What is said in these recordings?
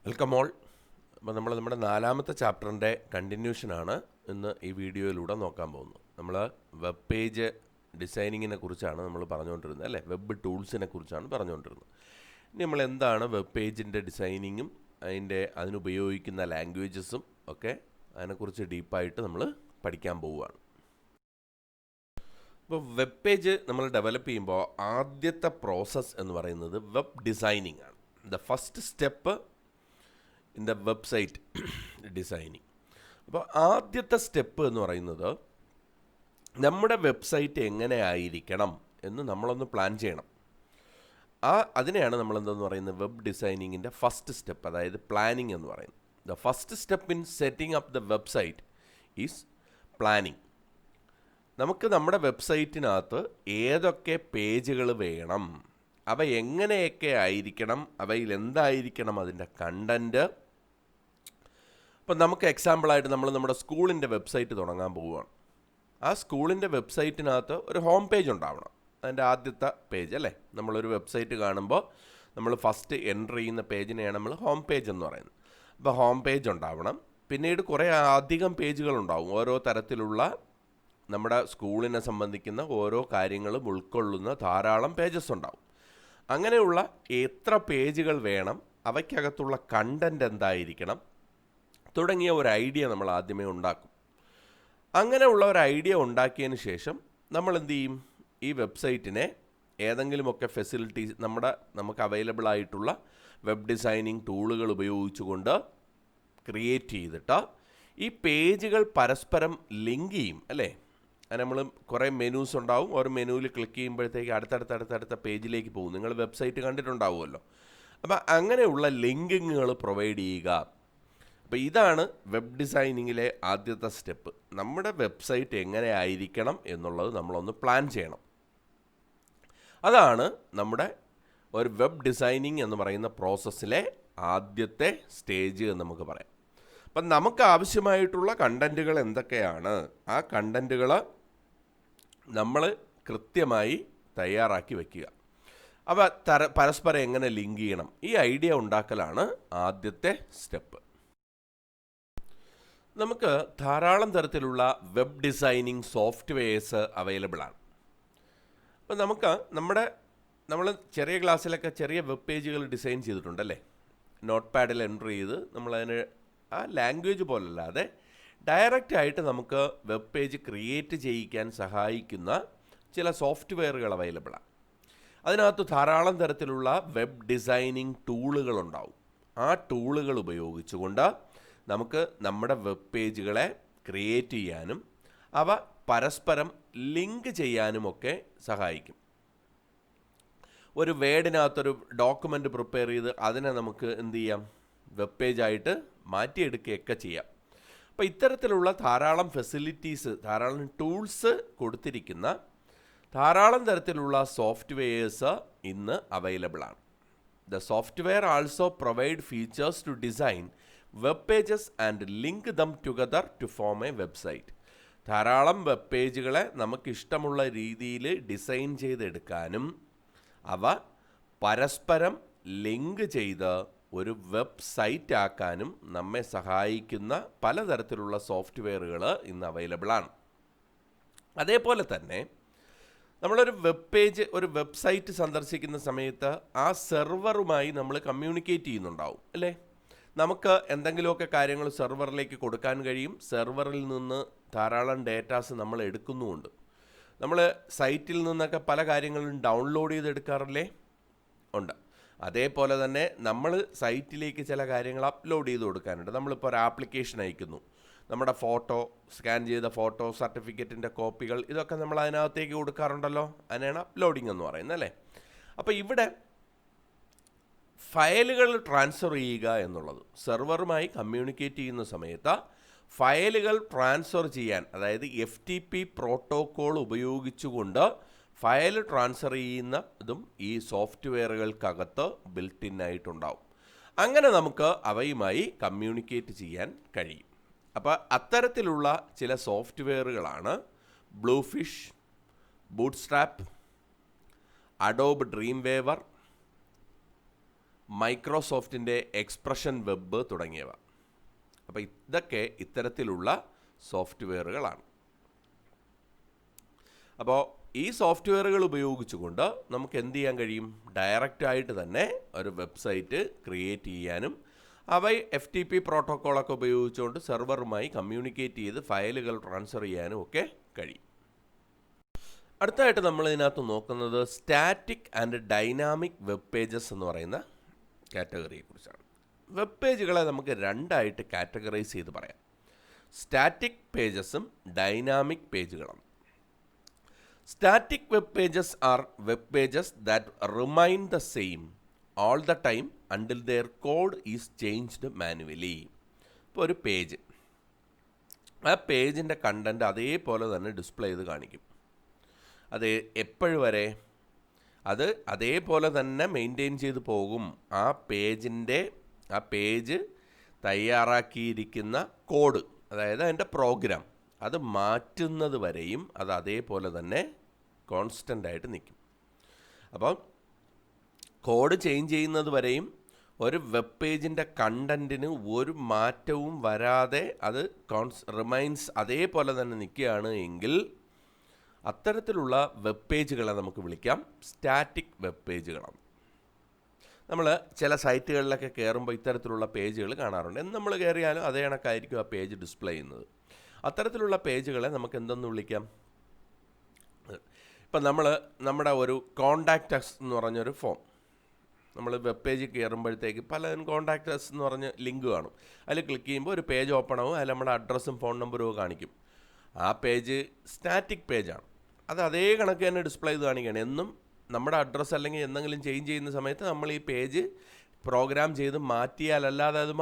Welcome all. അപ്പോൾ നമ്മുടെ നാലാമത്തെ ചാപ്റ്ററിൻ്റെ കണ്ടിന്യൂഷനാണ് ഇന്ന് ഈ വീഡിയോയിലൂടെ നോക്കാൻ പോകുന്നത്. നമ്മൾ വെബ് പേജ് ഡിസൈനിങ്ങിനെ കുറിച്ചാണ് നമ്മൾ പറഞ്ഞുകൊണ്ടിരുന്നത്, അല്ലേ? വെബ് ടൂൾസിനെ കുറിച്ചാണ് പറഞ്ഞുകൊണ്ടിരുന്നത്. ഇനി നമ്മൾ എന്താണ് വെബ് പേജിൻ്റെ ഡിസൈനിങ്ങും അതിനുപയോഗിക്കുന്ന ലാംഗ്വേജസും ഒക്കെ അതിനെക്കുറിച്ച് ഡീപ്പായിട്ട് നമ്മൾ പഠിക്കാൻ പോവുകയാണ്. ഇപ്പോൾ വെബ് പേജ് നമ്മൾ ഡെവലപ്പ് ചെയ്യുമ്പോൾ ആദ്യത്തെ പ്രോസസ്സ് എന്ന് പറയുന്നത് വെബ് ഡിസൈനിങ് ആണ്. The first step in the website designing. അപ്പോൾ ആദ്യത്തെ സ്റ്റെപ്പ് എന്ന് പറയുന്നത് നമ്മുടെ വെബ്സൈറ്റ് എങ്ങനെ ആയിരിക്കണം എന്ന് നമ്മളൊന്ന് പ്ലാൻ ചെയ്യണം. അതിനെയാണ് നമ്മൾ എന്തെന്ന് പറയുന്നത് വെബ് ഡിസൈനിങ്ങിൻ്റെ ഫസ്റ്റ് സ്റ്റെപ്പ്, അതായത് പ്ലാനിങ് എന്ന് പറയുന്നത്. The first step in setting up the website is planning. നമുക്ക് നമ്മുടെ വെബ്സൈറ്റിനകത്ത് ഏതൊക്കെ പേജുകൾ വേണം, അവ എങ്ങനെയൊക്കെ ആയിരിക്കണം, അവയിൽ എന്തായിരിക്കണം അതിൻ്റെ കണ്ടൻറ്റ്. അപ്പം നമുക്ക് എക്സാമ്പിളായിട്ട് നമ്മൾ നമ്മുടെ സ്കൂളിൻ്റെ വെബ്സൈറ്റ് തുടങ്ങാൻ പോവുകയാണ്. ആ സ്കൂളിൻ്റെ വെബ്സൈറ്റിനകത്ത് ഒരു ഹോം പേജ് ഉണ്ടാവണം. അതിൻ്റെ ആദ്യത്തെ പേജ്, അല്ലേ? നമ്മളൊരു വെബ്സൈറ്റ് കാണുമ്പോൾ നമ്മൾ ഫസ്റ്റ് എൻ്റർ ചെയ്യുന്ന പേജിനെയാണ് നമ്മൾ ഹോം പേജ് എന്ന് പറയുന്നത്. അപ്പോൾ ഹോം പേജ് ഉണ്ടാവണം. പിന്നീട് കുറേ അധികം പേജുകളുണ്ടാവും. ഓരോ തരത്തിലുള്ള നമ്മുടെ സ്കൂളിനെ സംബന്ധിക്കുന്ന ഓരോ കാര്യങ്ങളും ഉൾക്കൊള്ളുന്ന ധാരാളം പേജസ് ഉണ്ടാവും. അങ്ങനെയുള്ള എത്ര പേജുകൾ വേണം, അവയ്ക്കകത്തുള്ള കണ്ടൻറ്റ് എന്തായിരിക്കണം തുടങ്ങിയ ഒരു ഐഡിയ നമ്മൾ ആദ്യമേ ഉണ്ടാക്കും. അങ്ങനെയുള്ള ഒരു ഐഡിയ ഉണ്ടാക്കിയതിന് ശേഷം നമ്മൾ എന്ത് ചെയ്യും? ഈ വെബ്സൈറ്റിനെ ഏതെങ്കിലുമൊക്കെ ഫെസിലിറ്റീസ് നമുക്ക് അവൈലബിൾ ആയിട്ടുള്ള വെബ് ഡിസൈനിങ് ടൂളുകൾ ഉപയോഗിച്ചുകൊണ്ട് ക്രിയേറ്റ് ചെയ്തിട്ട് ഈ പേജുകൾ പരസ്പരം ലിങ്ക് ചെയ്യും, അല്ലേ? അത് നമ്മൾ കുറേ മെനൂസ് ഉണ്ടാവും. ഓരോ മെനുവിൽ ക്ലിക്ക് ചെയ്യുമ്പോഴത്തേക്ക് അടുത്തടുത്ത പേജിലേക്ക് പോകും. നിങ്ങൾ വെബ്സൈറ്റ് കണ്ടിട്ടുണ്ടാവുമല്ലോ. അപ്പോൾ അങ്ങനെയുള്ള ലിങ്കിങ്ങുകൾ പ്രൊവൈഡ് ചെയ്യുക. അപ്പോൾ ഇതാണ് വെബ് ഡിസൈനിങ്ങിലെ ആദ്യത്തെ സ്റ്റെപ്പ്. നമ്മുടെ വെബ്സൈറ്റ് എങ്ങനെ ആയിരിക്കണം എന്നുള്ളത് നമ്മളൊന്ന് പ്ലാൻ ചെയ്യണം. അതാണ് നമ്മുടെ ഒരു വെബ് ഡിസൈനിങ് എന്ന് പറയുന്ന പ്രോസസ്സിലെ ആദ്യത്തെ സ്റ്റേജ് എന്ന് നമുക്ക് പറയാം. അപ്പം നമുക്ക് ആവശ്യമായിട്ടുള്ള കണ്ടൻറ്റുകൾ എന്തൊക്കെയാണ്, ആ കണ്ടൻറ്റുകൾ നമ്മൾ കൃത്യമായി തയ്യാറാക്കി വയ്ക്കുക. അവ പരസ്പരം എങ്ങനെ ലിങ്ക് ചെയ്യണം, ഈ ഐഡിയ ഉണ്ടാക്കലാണ് ആദ്യത്തെ സ്റ്റെപ്പ്. നമുക്ക് ധാരാളം തരത്തിലുള്ള വെബ് ഡിസൈനിങ് സോഫ്റ്റ്വെയർസ് അവൈലബിൾ ആണ്. അപ്പോൾ നമ്മൾ ചെറിയ ക്ലാസ്സിലൊക്കെ ചെറിയ വെബ് പേജുകൾ ഡിസൈൻ ചെയ്തിട്ടുണ്ടല്ലേ? നോട്ട് പാഡിൽ എൻ്റർ ചെയ്ത് നമ്മളതിന് ആ ലാംഗ്വേജ് പോലല്ലാതെ ഡയറക്റ്റ് ആയിട്ട് നമുക്ക് വെബ് പേജ് ക്രിയേറ്റ് ചെയ്യിക്കാൻ സഹായിക്കുന്ന ചില സോഫ്റ്റ്വെയറുകൾ അവൈലബിളാണ്. അതിനകത്ത് ധാരാളം തരത്തിലുള്ള വെബ് ഡിസൈനിങ് ടൂളുകളുണ്ടാവും. ആ ടൂളുകൾ ഉപയോഗിച്ചുകൊണ്ട് നമുക്ക് നമ്മുടെ വെബ് പേജുകളെ ക്രിയേറ്റ് ചെയ്യാനും അവ പരസ്പരം ലിങ്ക് ചെയ്യാനുമൊക്കെ സഹായിക്കും. ഒരു വേർഡിനകത്തൊരു ഡോക്യുമെൻ്റ് പ്രിപ്പയർ ചെയ്ത് അതിനെ നമുക്ക് എന്ത് ചെയ്യാം? വെബ് പേജായിട്ട് മാറ്റിയെടുക്കുകയൊക്കെ ചെയ്യാം. അപ്പോൾ ഇത്തരത്തിലുള്ള ധാരാളം ഫെസിലിറ്റീസ്, ധാരാളം ടൂൾസ് കൊടുത്തിരിക്കുന്ന ധാരാളം തരത്തിലുള്ള സോഫ്റ്റ്വെയർസ് ഇന്ന് അവൈലബിൾ ആണ്. The software also provide features to design web pages and link them together to form a website. ധാരാളം വെബ് പേജുകളെ നമുക്കിഷ്ടമുള്ള രീതിയിൽ ഡിസൈൻ ചെയ്തെടുക്കാനും അവ പരസ്പരം ലിങ്ക് ചെയ്ത് ഒരു വെബ്സൈറ്റ് ആക്കാനും നമ്മെ സഹായിക്കുന്ന പലതരത്തിലുള്ള സോഫ്റ്റ്വെയറുകൾ ഇന്ന് അവൈലബിൾ ആണ്. അതേപോലെ തന്നെ നമ്മളൊരു വെബ്സൈറ്റ് സന്ദർശിക്കുന്ന സമയത്ത് ആ സെർവറുമായി നമ്മൾ കമ്മ്യൂണിക്കേറ്റ് ചെയ്യുന്നുണ്ടാവും, അല്ലേ? നമുക്ക് എന്തെങ്കിലുമൊക്കെ കാര്യങ്ങൾ സെർവറിലേക്ക് കൊടുക്കാൻ കഴിയും. സെർവറിൽ നിന്ന് ധാരാളം ഡേറ്റാസ് നമ്മൾ എടുക്കുന്നുമുണ്ട്. നമ്മൾ സൈറ്റിൽ നിന്നൊക്കെ പല കാര്യങ്ങളും ഡൗൺലോഡ് ചെയ്തെടുക്കാറില്ലേ? ഉണ്ട്. അതേപോലെ തന്നെ നമ്മൾ സൈറ്റിലേക്ക് ചില കാര്യങ്ങൾ അപ്ലോഡ് ചെയ്ത് കൊടുക്കാനുണ്ട്. നമ്മളിപ്പോൾ ഒരു ആപ്ലിക്കേഷൻ അയക്കുന്നു, നമ്മുടെ ഫോട്ടോ, സ്കാൻ ചെയ്ത ഫോട്ടോ, സർട്ടിഫിക്കറ്റിൻ്റെ കോപ്പികൾ, ഇതൊക്കെ നമ്മൾ അതിനകത്തേക്ക് കൊടുക്കാറുണ്ടല്ലോ. അതിനാണ് അപ്ലോഡിങ് എന്ന് പറയുന്നത്, അല്ലേ? അപ്പോൾ ഇവിടെ ഫയലുകൾ ട്രാൻസ്ഫർ ചെയ്യുക എന്നുള്ളത്, സെർവറുമായി കമ്മ്യൂണിക്കേറ്റ് ചെയ്യുന്ന സമയത്ത് ഫയലുകൾ ട്രാൻസ്ഫർ ചെയ്യാൻ, അതായത് FTP പ്രോട്ടോക്കോൾ ഉപയോഗിച്ചുകൊണ്ട് ഫയൽ ട്രാൻസ്ഫർ ചെയ്യുന്ന ഇതും ഈ സോഫ്റ്റ്വെയറുകൾക്കകത്ത് ബിൽറ്റ് ഇൻ ആയിട്ടുണ്ടാവും. അങ്ങനെ നമുക്ക് അവയുമായി കമ്മ്യൂണിക്കേറ്റ് ചെയ്യാൻ കഴിയും. അപ്പോൾ അത്തരത്തിലുള്ള ചില സോഫ്റ്റ്വെയറുകളാണ് Bluefish, Bootstrap, Adobe Dreamweaver, മൈക്രോസോഫ്റ്റിൻ്റെ എക്സ്പ്രഷൻ വെബ് തുടങ്ങിയവ. അപ്പോൾ ഇതൊക്കെ ഇത്തരത്തിലുള്ള സോഫ്റ്റ്വെയറുകളാണ്. അപ്പോൾ ഈ സോഫ്റ്റ്വെയറുകൾ ഉപയോഗിച്ചുകൊണ്ട് നമുക്ക് എന്ത് ചെയ്യാൻ കഴിയും? ഡയറക്റ്റായിട്ട് തന്നെ ഒരു വെബ്സൈറ്റ് ക്രിയേറ്റ് ചെയ്യാനും അവ FTP പ്രോട്ടോക്കോളൊക്കെ ഉപയോഗിച്ചുകൊണ്ട് സെർവറുമായി കമ്മ്യൂണിക്കേറ്റ് ചെയ്ത് ഫയലുകൾ ട്രാൻസ്ഫർ ചെയ്യാനും ഒക്കെ കഴിയും. അടുത്തായിട്ട് നമ്മൾ ഇതിനകത്ത് നോക്കുന്നത് static and dynamic web pages എന്ന് പറയുന്ന കാറ്റഗറിയെ കുറിച്ചാണ്. വെബ് പേജുകളെ നമുക്ക് രണ്ടായിട്ട് കാറ്റഗറൈസ് ചെയ്ത് പറയാം. സ്റ്റാറ്റിക് പേജസും ഡൈനാമിക് പേജുകളും. Static web pages are web pages that remain the same all the time until their code is changed manually. ഇപ്പോൾ ഒരു പേജ്, ആ പേജിൻ്റെ കണ്ടൻറ്റ് അതേപോലെ തന്നെ ഡിസ്പ്ലേ ചെയ്ത് കാണിക്കും. അത് എപ്പോഴും വരെ അത് അതേപോലെ തന്നെ മെയിൻറ്റെയിൻ ചെയ്ത് പോകും. ആ പേജ് തയ്യാറാക്കിയിരിക്കുന്ന കോഡ്, അതായത് അതിൻ്റെ പ്രോഗ്രാം, അത് മാറ്റുന്നത് വരെയും അത് അതേപോലെ തന്നെ കോൺസ്റ്റൻ്റായിട്ട് നിൽക്കും. അപ്പം കോഡ് ചേഞ്ച് ചെയ്യുന്നത് വരെയും ഒരു വെബ് പേജിൻ്റെ കണ്ടൻറ്റിന് ഒരു മാറ്റവും വരാതെ അത് റിമൈൻസ് അതേപോലെ തന്നെ നിൽക്കുകയാണ് എങ്കിൽ അത്തരത്തിലുള്ള വെബ് പേജുകളെ നമുക്ക് വിളിക്കാം സ്റ്റാറ്റിക് വെബ് പേജുകളാണ്. നമ്മൾ ചില സൈറ്റുകളിലൊക്കെ കയറുമ്പോൾ ഇത്തരത്തിലുള്ള പേജുകൾ കാണാറുണ്ട്. എന്ന് നമ്മൾ കയറിയാലും അതേ കണക്കായിരിക്കും ആ പേജ് ഡിസ്പ്ലേ ചെയ്യുന്നത്. അത്തരത്തിലുള്ള പേജുകളെ നമുക്ക് എന്തെന്ന് വിളിക്കാം? ഇപ്പം നമ്മുടെ ഒരു കോണ്ടാക്റ്റ് അസ് എന്ന് പറഞ്ഞൊരു ഫോം, നമ്മൾ വെബ് പേജിൽ കയറുമ്പോഴത്തേക്ക് പല കോണ്ടാക്റ്റ് അസ് എന്ന് പറഞ്ഞ് ലിങ്ക് കാണും. അതിൽ ക്ലിക്ക് ചെയ്യുമ്പോൾ ഒരു പേജ് ഓപ്പൺ ആവും. അതിൽ നമ്മുടെ അഡ്രസ്സും ഫോൺ നമ്പറും ഒക്കെ കാണിക്കും. ആ പേജ് സ്റ്റാറ്റിക് പേജാണ്. അത് അതേ കണക്ക് തന്നെ ഡിസ്പ്ലേ ചെയ്ത് കാണിക്കുകയാണ്. എന്നും നമ്മുടെ അഡ്രസ്സ് അല്ലെങ്കിൽ എന്തെങ്കിലും ചേഞ്ച് ചെയ്യുന്ന സമയത്ത് നമ്മൾ ഈ പേജ് പ്രോഗ്രാം ചെയ്ത് മാറ്റിയാലല്ലാതെ അത്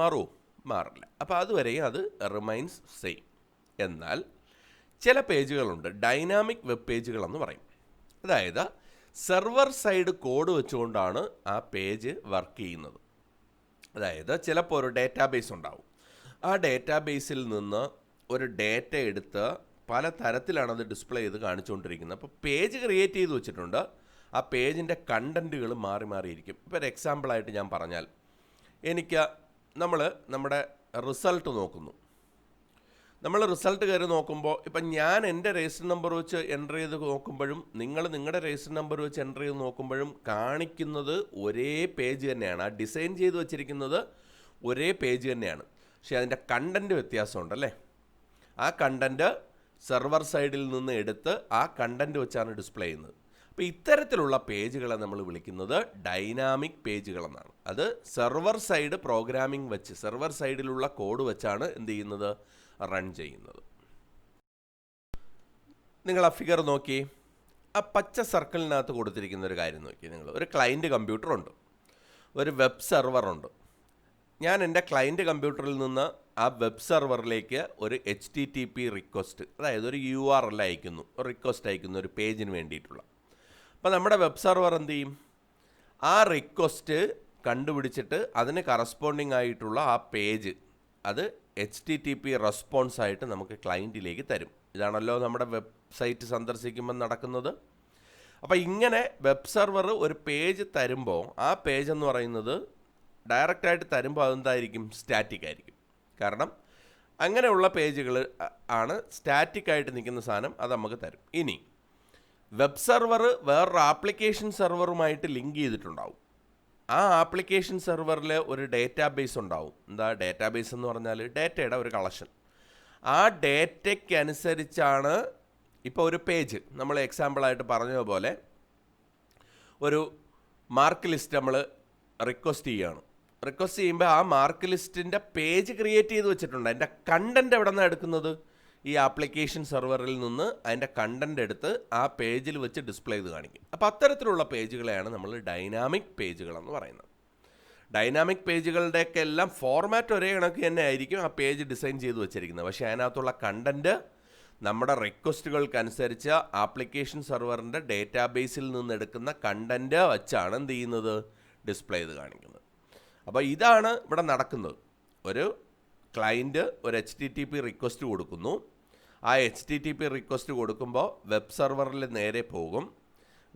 മാറില്ല. അപ്പോൾ അതുവരെയും അത് റിമൈൻസ് സെയിം. എന്നാൽ ചില പേജുകളുണ്ട്, ഡൈനാമിക് വെബ് പേജുകളെന്ന് പറയും. അതായത് സെർവർ സൈഡ് കോഡ് വെച്ചുകൊണ്ടാണ് ആ പേജ് വർക്ക് ചെയ്യുന്നത്. അതായത് ചിലപ്പോൾ ഒരു ഡേറ്റാബേസ് ഉണ്ടാവും. ആ ഡേറ്റാബേസിൽ നിന്ന് ഒരു ഡേറ്റ എടുത്ത് പല തരത്തിലാണ് അത് ഡിസ്പ്ലേ ചെയ്ത് കാണിച്ചുകൊണ്ടിരിക്കുന്നത്. അപ്പോൾ പേജ് ക്രിയേറ്റ് ചെയ്ത് വെച്ചിട്ടുണ്ട്. ആ പേജിൻ്റെ കണ്ടൻറ്റുകൾ മാറിയിരിക്കും. ഇപ്പോൾ ഒരു എക്സാമ്പിളായിട്ട് ഞാൻ പറഞ്ഞാൽ, നമ്മുടെ റിസൾട്ട് നോക്കുന്നു. നമ്മൾ റിസൾട്ട് കയറി നോക്കുമ്പോൾ ഇപ്പം ഞാൻ എൻ്റെ രജിസ്റ്റർ നമ്പർ വെച്ച് എൻ്റർ ചെയ്ത് നോക്കുമ്പോഴും നിങ്ങൾ നിങ്ങളുടെ രജിസ്റ്റർ നമ്പർ വെച്ച് എൻ്റർ ചെയ്ത് നോക്കുമ്പോഴും കാണിക്കുന്നത് ഒരേ പേജ് തന്നെയാണ്. ആ ഡിസൈൻ ചെയ്ത് വെച്ചിരിക്കുന്നത് ഒരേ പേജ് തന്നെയാണ്. പക്ഷേ അതിൻ്റെ കണ്ടൻറ്റ് വ്യത്യാസമുണ്ടല്ലേ. ആ കണ്ടൻറ്റ് സെർവർ സൈഡിൽ നിന്ന് എടുത്ത് ആ കണ്ടൻറ്റ് വെച്ചാണ് ഡിസ്പ്ലേ ചെയ്യുന്നത്. അപ്പോൾ ഇത്തരത്തിലുള്ള പേജുകളെ നമ്മൾ വിളിക്കുന്നത് ഡൈനാമിക് പേജുകളെന്നാണ്. അത് സെർവർ സൈഡ് പ്രോഗ്രാമിംഗ് വെച്ച്, സെർവർ സൈഡിലുള്ള കോഡ് വെച്ചാണ് എന്ത് ചെയ്യുന്നത്? റൺ ചെയ്യുന്നത്. നിങ്ങൾ ആ ഫിഗർ നോക്കി, ആ പച്ച സർക്കിളിനകത്ത് കൊടുത്തിരിക്കുന്ന ഒരു കാര്യം നോക്കി. നിങ്ങൾ ഒരു ക്ലയൻറ്റ് കമ്പ്യൂട്ടറുണ്ട്, ഒരു വെബ് സെർവറുണ്ട്. ഞാൻ എൻ്റെ ക്ലയൻറ്റ് കമ്പ്യൂട്ടറിൽ നിന്ന് ആ വെബ് സെർവറിലേക്ക് ഒരു HTTP റിക്വസ്റ്റ്, അതായത് ഒരു URL അയക്കുന്നു, ഒരു റിക്വസ്റ്റ് അയക്കുന്നു ഒരു പേജിന് വേണ്ടിയിട്ടുള്ള. അപ്പോൾ നമ്മുടെ വെബ് സെർവർ എന്ത് ചെയ്യും? ആ റിക്വസ്റ്റ് കണ്ടുപിടിച്ചിട്ട് അതിന് കറസ്പോണ്ടിങ് ആയിട്ടുള്ള ആ പേജ് അത് HTTP റെസ്പോൺസ് ആയിട്ട് നമുക്ക് ക്ലയൻറ്റിലേക്ക് തരും. ഇതാണല്ലോ നമ്മുടെ വെബ്സൈറ്റ് സന്ദർശിക്കുമ്പോൾ നടക്കുന്നത്. അപ്പോൾ ഇങ്ങനെ വെബ് സെർവർ ഒരു പേജ് തരുമ്പോൾ ആ പേജ് എന്ന് പറയുന്നത് ഡയറക്റ്റായിട്ട് തരുമ്പോൾ അതെന്തായിരിക്കും? സ്റ്റാറ്റിക് ആയിരിക്കും. കാരണം അങ്ങനെയുള്ള പേജുകൾ ആണ് സ്റ്റാറ്റിക്കായിട്ട് നിൽക്കുന്ന സാധനം, അത് നമുക്ക് തരും. ഇനി വെബ് സെർവർ വേറൊരു ആപ്ലിക്കേഷൻ സെർവറുമായിട്ട് ലിങ്ക് ചെയ്തിട്ടുണ്ടാവും. ആ ആപ്ലിക്കേഷൻ സെർവറിൽ ഒരു ഡേറ്റാബേസ് ഉണ്ടാവും. എന്താ ഡേറ്റാബേസ് എന്ന് പറഞ്ഞാൽ? ഡേറ്റയുടെ ഒരു കളക്ഷൻ. ആ ഡേറ്റയ്ക്ക് അനുസരിച്ചാണ് ഇപ്പോൾ ഒരു പേജ്, നമ്മൾ എക്സാമ്പിളായിട്ട് പറഞ്ഞതുപോലെ ഒരു മാർക്ക് ലിസ്റ്റ് നമ്മൾ റിക്വസ്റ്റ് ചെയ്യുകയാണ്. റിക്വസ്റ്റ് ചെയ്യുമ്പോൾ ആ മാർക്ക് ലിസ്റ്റിൻ്റെ പേജ് ക്രിയേറ്റ് ചെയ്ത് വെച്ചിട്ടുണ്ട്. അതിൻ്റെ കണ്ടൻറ്റ് എവിടെ നിന്നാണ് എടുക്കുന്നത്? ഈ ആപ്ലിക്കേഷൻ സെർവറിൽ നിന്ന് അതിൻ്റെ കണ്ടൻറ്റ് എടുത്ത് ആ പേജിൽ വെച്ച് ഡിസ്പ്ലേ ചെയ്ത് കാണിക്കും. അപ്പോൾ അത്തരത്തിലുള്ള പേജുകളെയാണ് നമ്മൾ ഡൈനാമിക് പേജുകളെന്ന് പറയുന്നത്. ഡൈനാമിക് പേജുകളുടെയൊക്കെ എല്ലാം ഫോർമാറ്റ് ഒരേ കണക്ക് തന്നെ ആയിരിക്കും ആ പേജ് ഡിസൈൻ ചെയ്ത് വെച്ചിരിക്കുന്നത്. പക്ഷേ അതിനകത്തുള്ള കണ്ടൻറ്റ് നമ്മുടെ റിക്വസ്റ്റുകൾക്കനുസരിച്ച് ആപ്ലിക്കേഷൻ സെർവറിൻ്റെ ഡേറ്റാബേസിൽ നിന്ന് എടുക്കുന്ന കണ്ടൻറ്റ് വെച്ചാണ് എന്ത് ചെയ്യുന്നത്? ഡിസ്പ്ലേ ചെയ്ത് കാണിക്കുന്നത്. അപ്പോൾ ഇതാണ് ഇവിടെ നടക്കുന്നത്. ഒരു ക്ലയൻറ്റ് ഒരു HTTP റിക്വസ്റ്റ് കൊടുക്കുന്നു. ആ HTTP റിക്വസ്റ്റ് കൊടുക്കുമ്പോൾ വെബ് സെർവറിൽ നേരെ പോകും.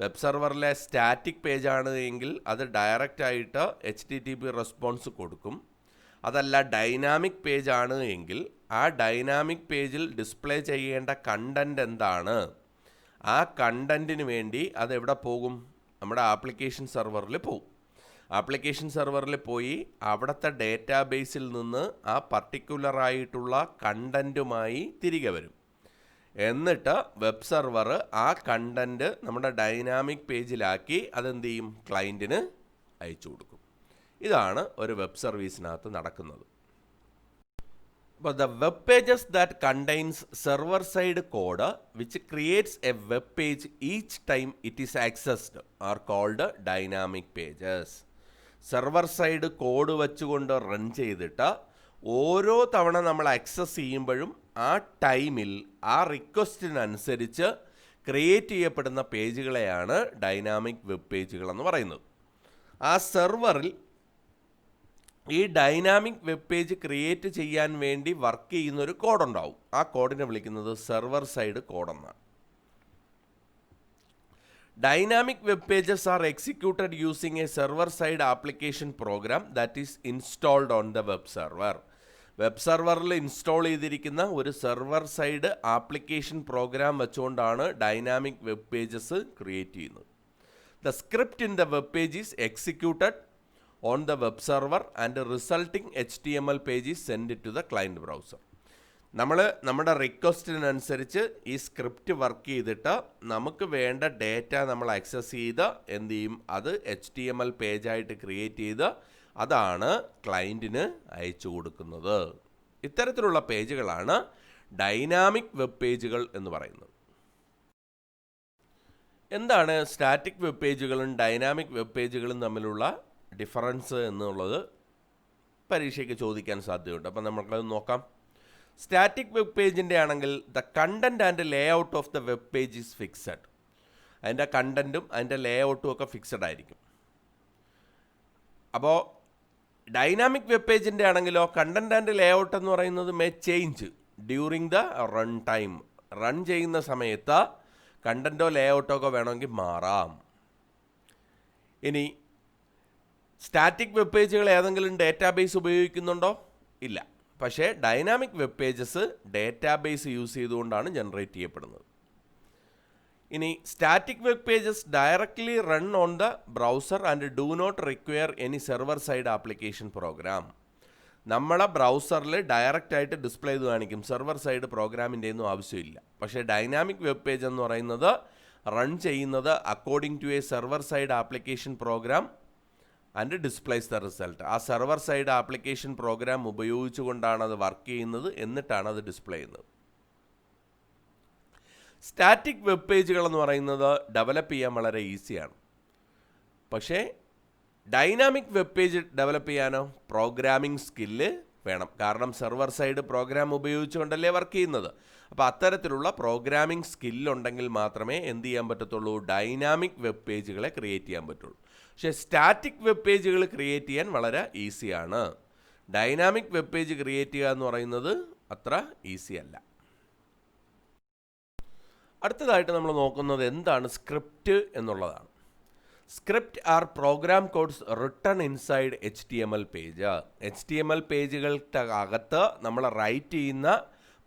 വെബ് സെർവറിലെ സ്റ്റാറ്റിക് പേജാണ് എങ്കിൽ അത് ഡയറക്റ്റായിട്ട് HTTP റെസ്പോൺസ് കൊടുക്കും. അതല്ല ഡൈനാമിക് പേജാണ് എങ്കിൽ ആ ഡൈനാമിക് പേജിൽ ഡിസ്പ്ലേ ചെയ്യേണ്ട കണ്ടൻറ് എന്താണ്, ആ കണ്ടൻറ്റിന് വേണ്ടി അതെവിടെ പോകും? നമ്മുടെ ആപ്ലിക്കേഷൻ സെർവറിൽ പോകും. ആപ്ലിക്കേഷൻ സെർവറിൽ പോയി അവിടുത്തെ ഡേറ്റാബേസിൽ നിന്ന് ആ പർട്ടിക്കുലറായിട്ടുള്ള കണ്ടൻറ്റുമായി തിരികെ വരും. എന്നിട്ട് വെബ് സെർവർ ആ കണ്ടൻറ്റ് നമ്മുടെ ഡൈനാമിക് പേജിലാക്കി അതെന്ത് ചെയ്യും? ക്ലയൻറ്റിന് അയച്ചു കൊടുക്കും. ഇതാണ് ഒരു വെബ് സർവീസിനകത്ത് നടക്കുന്നത്. But the web pages that contains server-side code which creates a web page each time it is accessed are called dynamic pages. Server-side code വെച്ചുകൊണ്ട് റൺ ചെയ്തിട്ട് ഓരോ തവണ നമ്മൾ ആക്സസ് ചെയ്യുമ്പോഴും ആ ടൈമിൽ ആ റിക്വസ്റ്റിനനുസരിച്ച് ക്രിയേറ്റ് ചെയ്യപ്പെടുന്ന പേജുകളെയാണ് ഡൈനാമിക് വെബ് പേജുകൾ എന്ന് പറയുന്നത്. ആ സെർവറിൽ ഈ ഡൈനാമിക് വെബ് പേജ് ക്രിയേറ്റ് ചെയ്യാൻ വേണ്ടി വർക്ക് ചെയ്യുന്നൊരു കോഡുണ്ടാവും. ആ കോഡിനെ വിളിക്കുന്നത് സെർവർ സൈഡ് കോഡെന്നാണ്. Dynamic web pages are executed using a server side application program that is installed on the web server. Web സെർവറിൽ ഇൻസ്റ്റാൾ ചെയ്തിരിക്കുന്ന ഒരു സെർവർ സൈഡ് ആപ്ലിക്കേഷൻ പ്രോഗ്രാം വെച്ചുകൊണ്ടാണ് ഡൈനാമിക് വെബ് പേജസ് ക്രിയേറ്റ് ചെയ്യുന്നത്. The script in the web page is executed on the web server and the resulting HTML page is sent to the client browser. നമ്മുടെ റിക്വസ്റ്റിനനുസരിച്ച് ഈ script work ചെയ്തിട്ട് നമുക്ക് വേണ്ട data നമ്മൾ access ചെയ്ത് എന്ത് ചെയ്യും? അത് HTML പേജായിട്ട് ക്രിയേറ്റ് ചെയ്ത് അതാണ് ക്ലയൻറ്റിന് അയച്ചു കൊടുക്കുന്നത്. ഇത്തരത്തിലുള്ള പേജുകളാണ് ഡൈനാമിക് വെബ് പേജുകൾ എന്ന് പറയുന്നത്. എന്താണ് സ്റ്റാറ്റിക് വെബ് പേജുകളും ഡൈനാമിക് വെബ് പേജുകളും തമ്മിലുള്ള ഡിഫറൻസ് എന്നുള്ളത് പരീക്ഷയ്ക്ക് ചോദിക്കാൻ സാധ്യതയുണ്ട്. അപ്പം നമുക്കത് നോക്കാം. സ്റ്റാറ്റിക് വെബ് പേജിൻ്റെ ആണെങ്കിൽ the content and Leh out of the web page is fixed. അതിൻ്റെ കണ്ടൻറ്റും അതിൻ്റെ ലേ ഔട്ടും ഒക്കെ ഫിക്സഡ് ആയിരിക്കും. അപ്പോൾ ഡൈനാമിക് വെബ് പേജിൻ്റെ ആണെങ്കിലോ കണ്ടൻറ് ആൻഡ് ലേ ഔട്ട് എന്ന് പറയുന്നത് may change during the run time. Run ചെയ്യുന്ന സമയത്ത് കണ്ടൻറ്റോ ലേ ഔട്ടോ ഒക്കെ വേണമെങ്കിൽ മാറാം. ഇനി സ്റ്റാറ്റിക് വെബ് പേജുകൾ ഏതെങ്കിലും ഡേറ്റാബേസ് ഉപയോഗിക്കുന്നുണ്ടോ? ഇല്ല. പക്ഷേ dynamic web pages database use ചെയ്തുകൊണ്ടാണ് ജനറേറ്റ് ചെയ്യപ്പെടുന്നത്. ഇനി static web pages directly run on the browser and do not require any server side application program. നമ്മളെ ബ്രൗസറിൽ ഡയറക്റ്റ് ആയിട്ട് ഡിസ്പ്ലേ ചെയ്ത് കാണിക്കും. സെർവർ സൈഡ് പ്രോഗ്രാമിൻ്റെ ഒന്നും ആവശ്യമില്ല. പക്ഷേ ഡൈനാമിക് വെബ് പേജ് എന്ന് പറയുന്നത് റൺ ചെയ്യുന്നത് according to a server side application program and displays the result. ആ സെർവർ സൈഡ് ആപ്ലിക്കേഷൻ പ്രോഗ്രാം ഉപയോഗിച്ചുകൊണ്ടാണ് അത് വർക്ക് ചെയ്യുന്നത്, എന്നിട്ടാണ് അത് ഡിസ്പ്ലേ ചെയ്യുന്നത്. സ്റ്റാറ്റിക് വെബ് പേജുകൾ എന്ന് പറയുന്നത് ഡെവലപ്പ് ചെയ്യാൻ വളരെ ഈസിയാണ്. പക്ഷേ ഡൈനാമിക് വെബ് പേജ് ഡെവലപ്പ് ചെയ്യാനോ പ്രോഗ്രാമിംഗ് സ്കില്ല് വേണം. കാരണം സെർവർ സൈഡ് പ്രോഗ്രാം ഉപയോഗിച്ചുകൊണ്ടല്ലേ വർക്ക് ചെയ്യുന്നത്. അപ്പോൾ അത്തരത്തിലുള്ള പ്രോഗ്രാമിംഗ് സ്കില്ലുണ്ടെങ്കിൽ മാത്രമേ എന്ത് ചെയ്യാൻ പറ്റത്തുള്ളൂ? ഡൈനാമിക് വെബ് പേജുകളെ ക്രിയേറ്റ് ചെയ്യാൻ പറ്റുള്ളൂ. പക്ഷേ സ്റ്റാറ്റിക് വെബ് പേജുകൾ ക്രിയേറ്റ് ചെയ്യാൻ വളരെ ഈസിയാണ്. ഡൈനാമിക് വെബ് പേജ് ക്രിയേറ്റ് ചെയ്യുക എന്ന് പറയുന്നത് അത്ര ഈസി അല്ല. അടുത്തതായിട്ട് നമ്മൾ നോക്കുന്നത് എന്താണ് സ്ക്രിപ്റ്റ് എന്നുള്ളതാണ്. Script are program codes written inside HTML page. HTML പേജുകൾക്ക് അകത്ത് നമ്മൾ റൈറ്റ് ചെയ്യുന്ന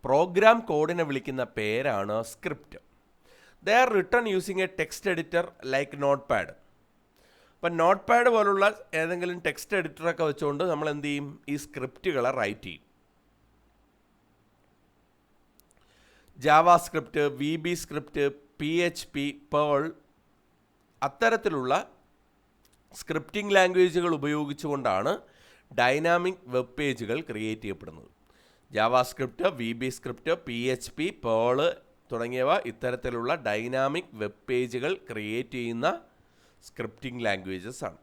പ്രോഗ്രാം കോഡിനെ വിളിക്കുന്ന പേരാണ് script. They are written using a text editor like notepad. അപ്പം നോട്ട് പാഡ് പോലുള്ള ഏതെങ്കിലും ടെക്സ്റ്റ് എഡിറ്ററൊക്കെ വെച്ചുകൊണ്ട് നമ്മൾ എന്ത് ചെയ്യും? ഈ സ്ക്രിപ്റ്റുകളെ റൈറ്റ് ചെയ്യും. JavaScript, VB script, PHP, Perl അത്തരത്തിലുള്ള സ്ക്രിപ്റ്റിംഗ് ലാംഗ്വേജുകൾ ഉപയോഗിച്ചുകൊണ്ടാണ് ഡൈനാമിക് വെബ് പേജുകൾ ക്രിയേറ്റ് ചെയ്യപ്പെടുന്നത്. JavaScript, VB script, PHP, Perl തുടങ്ങിയവ ഇത്തരത്തിലുള്ള ഡൈനാമിക് വെബ് പേജുകൾ ക്രിയേറ്റ് ചെയ്യുന്ന സ്ക്രിപ്റ്റിംഗ് ലാംഗ്വേജസ് ആണ്.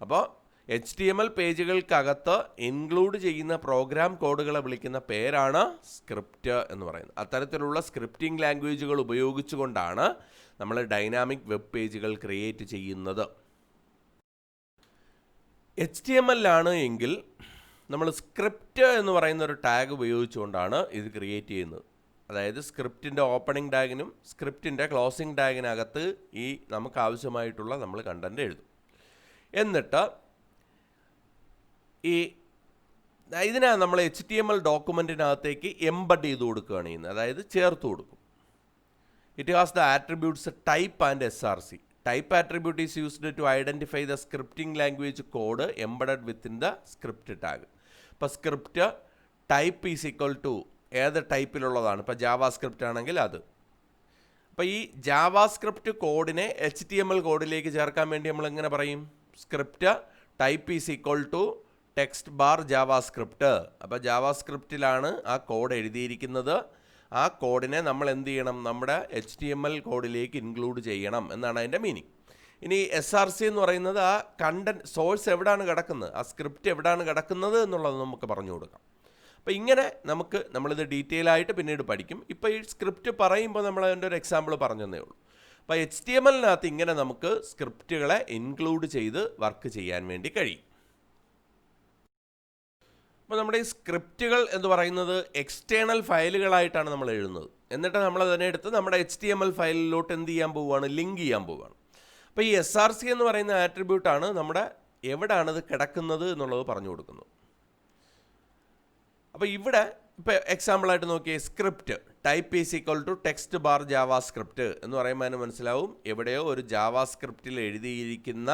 അപ്പോൾ HTML പേജുകൾക്കകത്ത് ഇൻക്ലൂഡ് ചെയ്യുന്ന പ്രോഗ്രാം കോഡുകളെ വിളിക്കുന്ന പേരാണ് സ്ക്രിപ്റ്റ് എന്ന് പറയുന്നത്. അത്തരത്തിലുള്ള സ്ക്രിപ്റ്റിംഗ് ലാംഗ്വേജുകൾ ഉപയോഗിച്ചുകൊണ്ടാണ് നമ്മൾ ഡൈനാമിക് വെബ് പേജുകൾ ക്രിയേറ്റ് ചെയ്യുന്നത്. HTML ആണ് എങ്കിൽ നമ്മൾ സ്ക്രിപ്റ്റ് എന്ന് പറയുന്ന ഒരു ടാഗ് ഉപയോഗിച്ചുകൊണ്ടാണ് ഇത് ക്രിയേറ്റ് ചെയ്യുന്നത്. അതായത് സ്ക്രിപ്റ്റിൻ്റെ ഓപ്പണിംഗ് ടാഗിനും സ്ക്രിപ്റ്റിൻ്റെ ക്ലോസിംഗ് ടാഗിനകത്ത് ഈ നമുക്ക് ആവശ്യമായിട്ടുള്ള നമ്മൾ കണ്ടൻറ്റ് എഴുതും. എന്നിട്ട് ഇതിനാണ് നമ്മൾ HTML ഡോക്യുമെൻറ്റിനകത്തേക്ക് എംബഡ് ചെയ്ത് കൊടുക്കുകയാണ് ചെയ്യുന്നത്, അതായത് ചേർത്ത് കൊടുക്കും. It has the attributes type and SRC. Type attribute is used to identify the scripting language code embedded within the script tag. ഇപ്പോൾ script type is equal to ഏത് ടൈപ്പിലുള്ളതാണ്, ഇപ്പോൾ ജാവാ സ്ക്രിപ്റ്റ് ആണെങ്കിൽ അത്. അപ്പോൾ ഈ ജാവാ സ്ക്രിപ്റ്റ് കോഡിനെ HTML കോഡിലേക്ക് ചേർക്കാൻ വേണ്ടി നമ്മൾ എങ്ങനെ പറയും? Script type is equal to text bar JavaScript. അപ്പോൾ ജാവാ സ്ക്രിപ്റ്റിലാണ് ആ കോഡ് എഴുതിയിരിക്കുന്നത്. ആ കോഡിനെ നമ്മൾ എന്ത് ചെയ്യണം? നമ്മുടെ HTML കോഡിലേക്ക് ഇൻക്ലൂഡ് ചെയ്യണം എന്നാണ് അതിൻ്റെ മീനിങ്. ഇനി SRC എന്ന് പറയുന്നത് ആ കണ്ടൻറ്റ് സോഴ്സ് എവിടെയാണ് കിടക്കുന്നത്, ആ സ്ക്രിപ്റ്റ് എവിടെയാണ് കിടക്കുന്നത് എന്നുള്ളത് നമുക്ക് പറഞ്ഞു കൊടുക്കാം. അപ്പോൾ ഇങ്ങനെ നമ്മളിത് ഡീറ്റെയിൽ ആയിട്ട് പിന്നീട് പഠിക്കും. ഇപ്പോൾ ഈ സ്ക്രിപ്റ്റ് പറയുമ്പോൾ നമ്മൾ അതിൻ്റെ ഒരു എക്സാമ്പിൾ പറഞ്ഞു തന്നേ ഉള്ളൂ. അപ്പോൾ HTML-നകത്ത് ഇങ്ങനെ നമുക്ക് സ്ക്രിപ്റ്റുകളെ ഇൻക്ലൂഡ് ചെയ്ത് വർക്ക് ചെയ്യാൻ വേണ്ടി കഴിയും. അപ്പോൾ നമ്മുടെ ഈ സ്ക്രിപ്റ്റുകൾ എന്ന് പറയുന്നത് എക്സ്റ്റേണൽ ഫയലുകളായിട്ടാണ് നമ്മൾ എഴുതുന്നത്. എന്നിട്ട് നമ്മൾ അതിനെ എടുത്ത് നമ്മുടെ HTML ഫയലിലോട്ട് എന്ത് ചെയ്യാൻ പോവുകയാണ്? ലിങ്ക് ചെയ്യാൻ പോവുകയാണ്. അപ്പോൾ ഈ SRC എന്ന് പറയുന്ന ആട്രിബ്യൂട്ടാണ് നമ്മുടെ എവിടെയാണത് കിടക്കുന്നത് എന്നുള്ളത് പറഞ്ഞു കൊടുക്കുന്നത്. അപ്പോൾ ഇവിടെ ഇപ്പോൾ എക്സാമ്പിളായിട്ട് നോക്കിയേ, script type is equal to text bar JavaScript എന്ന് പറയുമ്പോൾ അതിന് മനസ്സിലാവും എവിടെയോ ഒരു ജാവാ സ്ക്രിപ്റ്റിൽ എഴുതിയിരിക്കുന്ന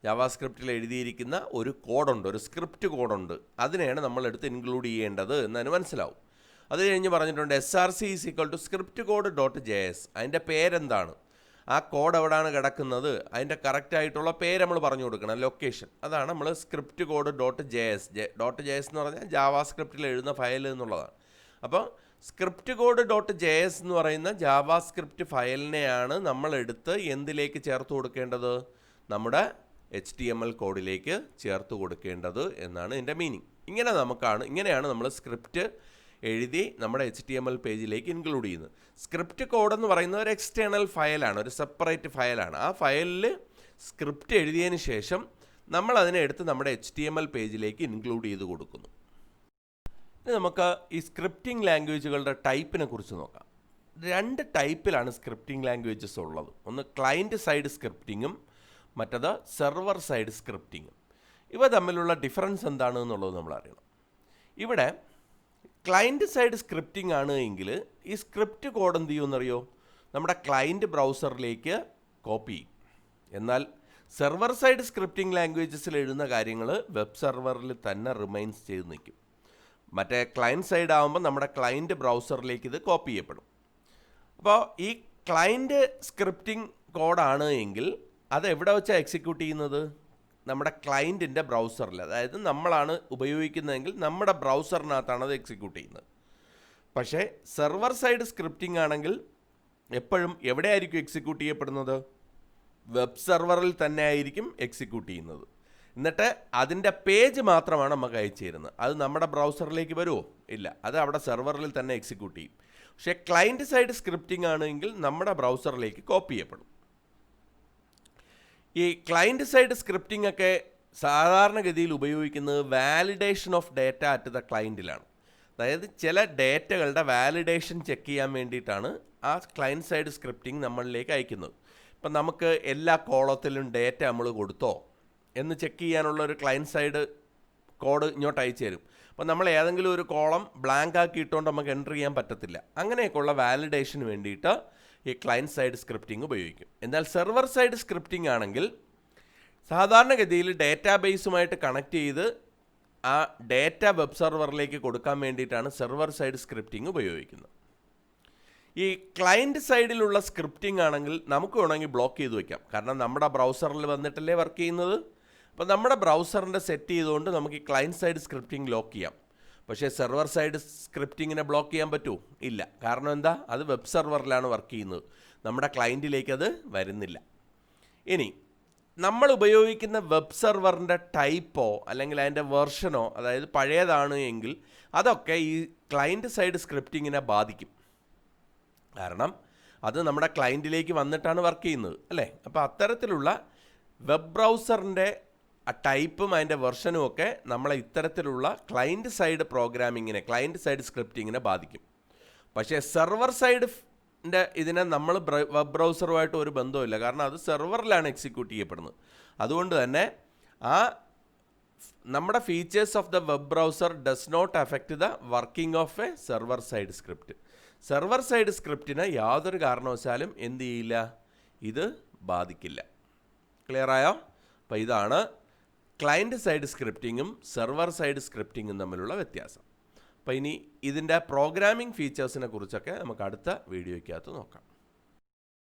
ജാവാസ്ക്രിപ്റ്റിൽ എഴുതിയിരിക്കുന്ന ഒരു കോഡുണ്ട്, ഒരു സ്ക്രിപ്റ്റ് കോഡുണ്ട്. അതിനെയാണ് നമ്മളെടുത്ത് ഇൻക്ലൂഡ് ചെയ്യേണ്ടത് എന്നതിന് മനസ്സിലാവും. അത് കഴിഞ്ഞ് പറഞ്ഞിട്ടുണ്ട് SRC is equal to script code .js. അതിൻ്റെ പേരെന്താണ്, ആ കോഡ് എവിടെയാണ് കിടക്കുന്നത്, അതിൻ്റെ കറക്റ്റായിട്ടുള്ള പേര് നമ്മൾ പറഞ്ഞു കൊടുക്കണം, ലൊക്കേഷൻ. അതാണ് നമ്മൾ സ്ക്രിപ്റ്റ് കോഡ് .js എന്ന് പറഞ്ഞാൽ ജാവാസ്ക്രിപ്റ്റിൽ എഴുതുന്ന ഫയൽ എന്നുള്ളതാണ്. അപ്പോൾ സ്ക്രിപ്റ്റ് കോഡ് .js എന്ന് പറയുന്ന ജാവാസ്ക്രിപ്റ്റ് ഫയലിനെയാണ് നമ്മളെടുത്ത് എന്തിലേക്ക് ചേർത്ത് കൊടുക്കേണ്ടത്? നമ്മുടെ HTML കോഡിലേക്ക് ചേർത്ത് കൊടുക്കേണ്ടത് എന്നാണ് എൻ്റെ മീനിങ്. ഇങ്ങനെയാണ് നമ്മൾ സ്ക്രിപ്റ്റ് എഴുതി നമ്മുടെ HTML പേജിലേക്ക് ഇൻക്ലൂഡ് ചെയ്യുന്നത്. സ്ക്രിപ്റ്റ് കോഡ് എന്ന് പറയുന്നത് ഒരു എക്സ്റ്റേണൽ ഫയലാണ്, ഒരു സെപ്പറേറ്റ് ഫയലാണ്. ആ ഫയലിൽ സ്ക്രിപ്റ്റ് എഴുതിയതിന് ശേഷം നമ്മൾ അതിനെ എടുത്ത് നമ്മുടെ HTML പേജിലേക്ക് ഇൻക്ലൂഡ് ചെയ്ത് കൊടുക്കുന്നു. ഇനി നമുക്ക് ഈ സ്ക്രിപ്റ്റിംഗ് ലാംഗ്വേജുകളുടെ ടൈപ്പിനെ കുറിച്ച് നോക്കാം. 2 ടൈപ്പിലാണ് സ്ക്രിപ്റ്റിംഗ് ലാംഗ്വേജസ് ഉള്ളത്. ഒന്ന് ക്ലയൻറ്റ് സൈഡ് സ്ക്രിപ്റ്റിങ്ങും മറ്റത് സെർവർ സൈഡ് സ്ക്രിപ്റ്റിങ്ങും. ഇവ തമ്മിലുള്ള ഡിഫറൻസ് എന്താണ് എന്നുള്ളത് നമ്മൾ അറിയണം. ഇവിടെ ക്ലയൻറ്റ് സൈഡ് സ്ക്രിപ്റ്റിംഗ് ആണ് എങ്കിൽ ഈ സ്ക്രിപ്റ്റ് കോഡ് എന്ത് ചെയ്യുമെന്നറിയോ? നമ്മുടെ ക്ലയൻറ്റ് ബ്രൗസറിലേക്ക് കോപ്പി ചെയ്യും. എന്നാൽ സെർവർ സൈഡ് സ്ക്രിപ്റ്റിംഗ് ലാംഗ്വേജസിൽ എഴുതുന്ന കാര്യങ്ങൾ വെബ് സെർവറിൽ തന്നെ റിമൈൻസ് ചെയ്ത് നിൽക്കും. മറ്റേ ക്ലയൻറ്റ് സൈഡ് ആകുമ്പോൾ നമ്മുടെ ക്ലയൻറ്റ് ബ്രൗസറിലേക്ക് ഇത് കോപ്പി ചെയ്യപ്പെടും. അപ്പോൾ ഈ ക്ലയൻറ്റ് സ്ക്രിപ്റ്റിംഗ് കോഡാണ് എങ്കിൽ അത് എവിടെ വെച്ചാണ് എക്സിക്യൂട്ട് ചെയ്യുന്നത്? നമ്മുടെ ക്ലയൻറ്റിൻ്റെ ബ്രൗസറിൽ, അതായത് നമ്മളാണ് ഉപയോഗിക്കുന്നതെങ്കിൽ നമ്മുടെ ബ്രൗസറിനകത്താണ് അത് എക്സിക്യൂട്ട് ചെയ്യുന്നത്. പക്ഷേ സെർവർ സൈഡ് സ്ക്രിപ്റ്റിംഗ് ആണെങ്കിൽ എപ്പോഴും എവിടെയായിരിക്കും എക്സിക്യൂട്ട് ചെയ്യപ്പെടുന്നത്? വെബ് സെർവറിൽ തന്നെ ആയിരിക്കും എക്സിക്യൂട്ട് ചെയ്യുന്നത്. എന്നിട്ട് അതിൻ്റെ പേജ് മാത്രമാണ് നമുക്ക് അയച്ചു തരുന്നത്. അത് നമ്മുടെ ബ്രൗസറിലേക്ക് വരുമോ? ഇല്ല, അത് അവിടെ സെർവറിൽ തന്നെ എക്സിക്യൂട്ട് ചെയ്യും. പക്ഷേ ക്ലയൻറ്റ് സൈഡ് സ്ക്രിപ്റ്റിംഗ് ആണെങ്കിൽ നമ്മുടെ ബ്രൗസറിലേക്ക് കോപ്പി ചെയ്യപ്പെടും. ഈ ക്ലയൻറ്റ് സൈഡ് സ്ക്രിപ്റ്റിംഗ് ഒക്കെ സാധാരണഗതിയിൽ ഉപയോഗിക്കുന്നത് validation of data at the ക്ലയൻറ്റിലാണ്. അതായത് ചില ഡേറ്റകളുടെ വാലിഡേഷൻ ചെക്ക് ചെയ്യാൻ വേണ്ടിയിട്ടാണ് ആ ക്ലയൻറ്റ് സൈഡ് സ്ക്രിപ്റ്റിംഗ് നമ്മളിലേക്ക് അയക്കുന്നത്. ഇപ്പം നമുക്ക് എല്ലാ കോളത്തിലും ഡേറ്റ നമ്മൾ കൊടുത്തോ എന്ന് ചെക്ക് ചെയ്യാനുള്ള ഒരു ക്ലയൻറ്റ് സൈഡ് കോഡ് ഇങ്ങോട്ട് അയച്ചു തരും. അപ്പോൾ നമ്മൾ ഏതെങ്കിലും ഒരു കോളം ബ്ലാങ്ക് ആക്കി ഇട്ടുകൊണ്ട് നമുക്ക് എൻ്റർ ചെയ്യാൻ പറ്റത്തില്ല. അങ്ങനെയൊക്കെയുള്ള വാലിഡേഷന് വേണ്ടിയിട്ട് ഈ ക്ലയൻറ്റ് സൈഡ് സ്ക്രിപ്റ്റിംഗ് ഉപയോഗിക്കും. എന്നാൽ സെർവർ സൈഡ് സ്ക്രിപ്റ്റിംഗ് ആണെങ്കിൽ സാധാരണഗതിയിൽ ഡേറ്റാബേസുമായിട്ട് കണക്ട് ചെയ്ത് ആ ഡേറ്റ വെബ് സെർവറിലേക്ക് കൊടുക്കാൻ വേണ്ടിയിട്ടാണ് സെർവർ സൈഡ് സ്ക്രിപ്റ്റിംഗ് ഉപയോഗിക്കുന്നത്. ഈ ക്ലയൻറ്റ് സൈഡിലുള്ള സ്ക്രിപ്റ്റിംഗ് ആണെങ്കിൽ നമുക്ക് വേണമെങ്കിൽ ബ്ലോക്ക് ചെയ്ത് വയ്ക്കാം. കാരണം നമ്മുടെ ബ്രൗസറിൽ വന്നിട്ടല്ലേ വർക്ക് ചെയ്യുന്നത്. അപ്പോൾ നമ്മുടെ ബ്രൗസറിൻ്റെ സെറ്റ് ചെയ്തുകൊണ്ട് നമുക്ക് ഈ ക്ലയൻറ്റ് സൈഡ് സ്ക്രിപ്റ്റിംഗ് ലോക്ക് ചെയ്യാം. പക്ഷേ സെർവർ സൈഡ് സ്ക്രിപ്റ്റിങ്ങിനെ ബ്ലോക്ക് ചെയ്യാൻ പറ്റുമോ? ഇല്ല. കാരണം എന്താ? അത് വെബ് സെർവറിലാണ് വർക്ക് ചെയ്യുന്നത്, നമ്മുടെ ക്ലയൻറ്റിലേക്ക് അത് വരുന്നില്ല. ഇനി നമ്മൾ ഉപയോഗിക്കുന്ന വെബ് സെർവറിൻ്റെ ടൈപ്പോ അല്ലെങ്കിൽ അതിൻ്റെ വെർഷനോ, അതായത് പഴയതാണ് എങ്കിൽ അതൊക്കെ ഈ ക്ലയൻറ്റ് സൈഡ് സ്ക്രിപ്റ്റിങ്ങിനെ ബാധിക്കും. കാരണം അത് നമ്മുടെ ക്ലയൻറ്റിലേക്ക് വന്നിട്ടാണ് വർക്ക് ചെയ്യുന്നത്, അല്ലേ? അപ്പോൾ അത്തരത്തിലുള്ള വെബ് ബ്രൗസറിൻ്റെ ആ ടൈപ്പും അതിൻ്റെ വെർഷനും ഒക്കെ നമ്മളെ ഇത്തരത്തിലുള്ള ക്ലയൻറ്റ് സൈഡ് പ്രോഗ്രാമിങ്ങിനെ, ക്ലയൻറ്റ് സൈഡ് സ്ക്രിപ്റ്റിങ്ങിനെ ബാധിക്കും. പക്ഷേ സെർവർ സൈഡിൻ്റെ ഇതിനെ നമ്മൾ വെബ് ബ്രൗസറുമായിട്ട് ഒരു ബന്ധവുമില്ല, കാരണം അത് സെർവറിലാണ് എക്സിക്യൂട്ട് ചെയ്യപ്പെടുന്നത്. അതുകൊണ്ട് തന്നെ നമ്മുടെ features of the web browser does not affect the working of a server side script. Server side സ്ക്രിപ്റ്റിനെ യാതൊരു കാരണവശാലും എന്ത് ചെയ്യില്ല, ഇത് ബാധിക്കില്ല. ക്ലിയർ ആയോ? അപ്പോൾ ഇതാണ് ക്ലയൻറ്റ് സൈഡ് സ്ക്രിപ്റ്റിങ്ങും സെർവർ സൈഡ് സ്ക്രിപ്റ്റിങ്ങും തമ്മിലുള്ള വ്യത്യാസം. അപ്പോൾ ഇനി ഇതിൻ്റെ പ്രോഗ്രാമിംഗ് ഫീച്ചേഴ്സിനെ കുറിച്ചൊക്കെ നമുക്ക് അടുത്ത വീഡിയോയ്ക്കകത്ത് നോക്കാം.